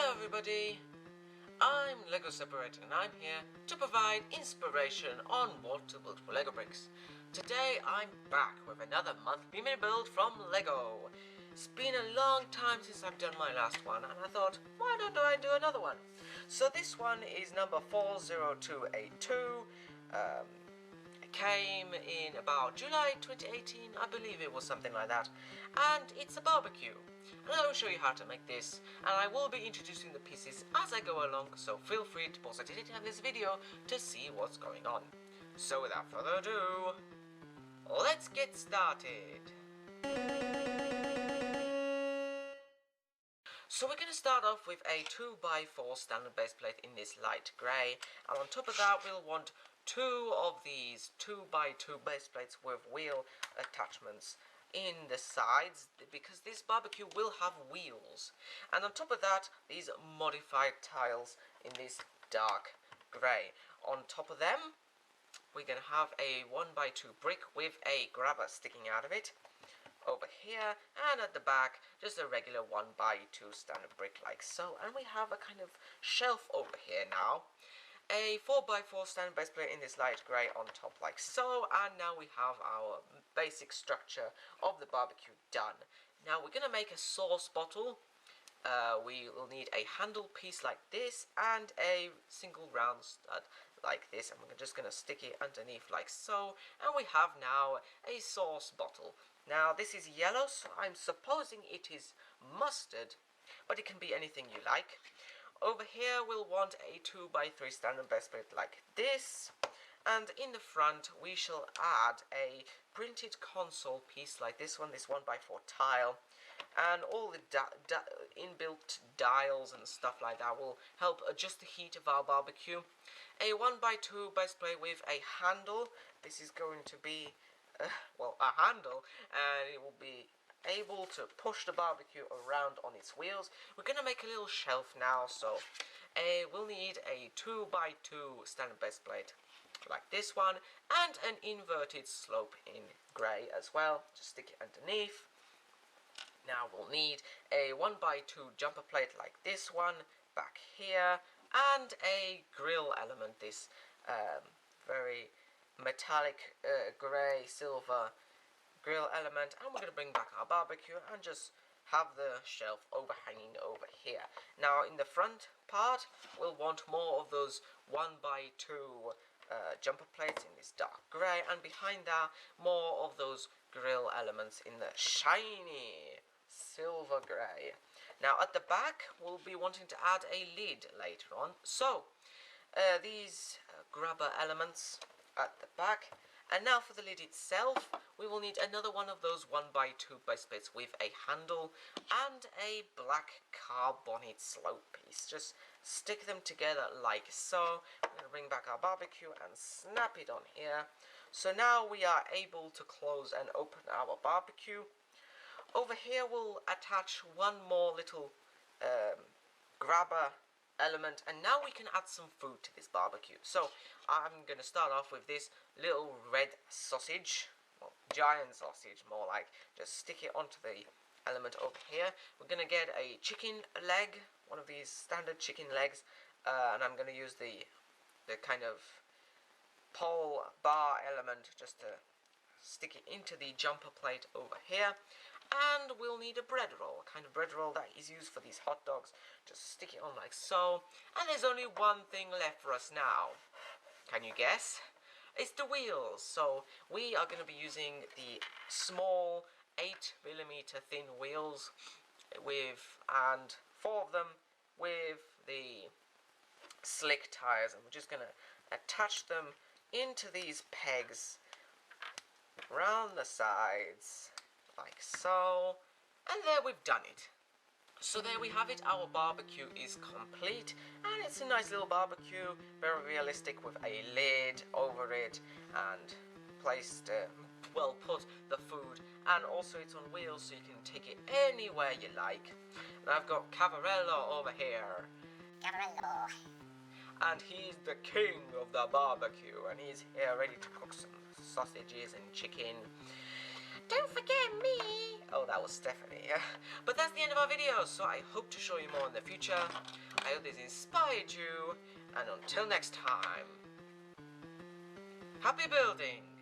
Hello everybody, I'm Lego Separator and I'm here to provide inspiration on what to build for Lego bricks. Today I'm back with another monthly mini build from Lego. It's been a long time since I've done my last one and I thought, why don't I do another one? So this one is number 40282. It came in about July 2018, I believe it was something like that, and it's a barbecue. And I will show you how to make this, and I will be introducing the pieces as I go along, so feel free to pause at any time in this video to see what's going on. So without further ado, let's get started. So we're going to start off with a 2x4 standard base plate in this light grey, and on top of that we'll want two of these 2x2 base plates with wheel attachments in the sides, because this barbecue will have wheels. And on top of that, these modified tiles in this dark grey. On top of them, we're going to have a 1x2 brick with a grabber sticking out of it over here, and at the back just a regular 1x2 standard brick like so. And we have a kind of shelf over here now, a 4x4 standard base plate in this light grey on top like so, and now we have our basic structure of the barbecue done. Now we're going to make a sauce bottle. We will need a handle piece like this and a single round stud like this, and we're just going to stick it underneath like so, and we have now a sauce bottle. Now this is yellow, so I'm supposing it is mustard, but it can be anything you like. Over here we'll want a 2x3 standard base plate like this, and in the front we shall add a printed console piece like this one, this 1x4 tile, and all the inbuilt dials and stuff like that will help adjust the heat of our barbecue. A 1x2 base plate with a handle. This is going to be a handle, and it will be able to push the barbecue around on its wheels. We're going to make a little shelf now, so we'll need a 2x2 standard base plate like this one, and an inverted slope in grey as well. Just stick it underneath. Now we'll need a 1x2 jumper plate like this one back here, and a grill element, this very metallic grey silver grill element, and we're going to bring back our barbecue and just have the shelf overhanging over here. Now in the front part we'll want more of those 1x2 jumper plates in this dark grey, and behind that more of those grill elements in the shiny silver grey. Now at the back we'll be wanting to add a lid later on, so these grabber elements at the back. And now for the lid itself, we will need another one of those 1x2 base plates with a handle and a black carbonate slope piece. Just stick them together like so. We're going to bring back our barbecue and snap it on here. So now we are able to close and open our barbecue. Over here we'll attach one more little grabber element, and now we can add some food to this barbecue. So I'm going to start off with this little red sausage, well, giant sausage more like. Just stick it onto the element over here. We're going to get a chicken leg, one of these standard chicken legs, and I'm going to use the kind of pole bar element just to stick it into the jumper plate over here. And we'll need a bread roll, a kind of bread roll that is used for these hot dogs. Just stick it on like so. And there's only one thing left for us now. Can you guess? It's the wheels. So we are going to be using the small 8mm thin wheels and 4 of them with the slick tires. And we're just going to attach them into these pegs around the sides like so, and there we've done it. So there we have it, our barbecue is complete, and it's a nice little barbecue, very realistic, with a lid over it and placed, put the food, and also it's on wheels so you can take it anywhere you like. And I've got Cavarello over here. Cavarello. And he's the king of the barbecue, and he's here ready to cook some sausages and chicken. Don't forget me! Oh, that Well, Stephanie. But that's the end of our video, so I hope to show you more in the future. I hope this inspired you, and until next time, happy building!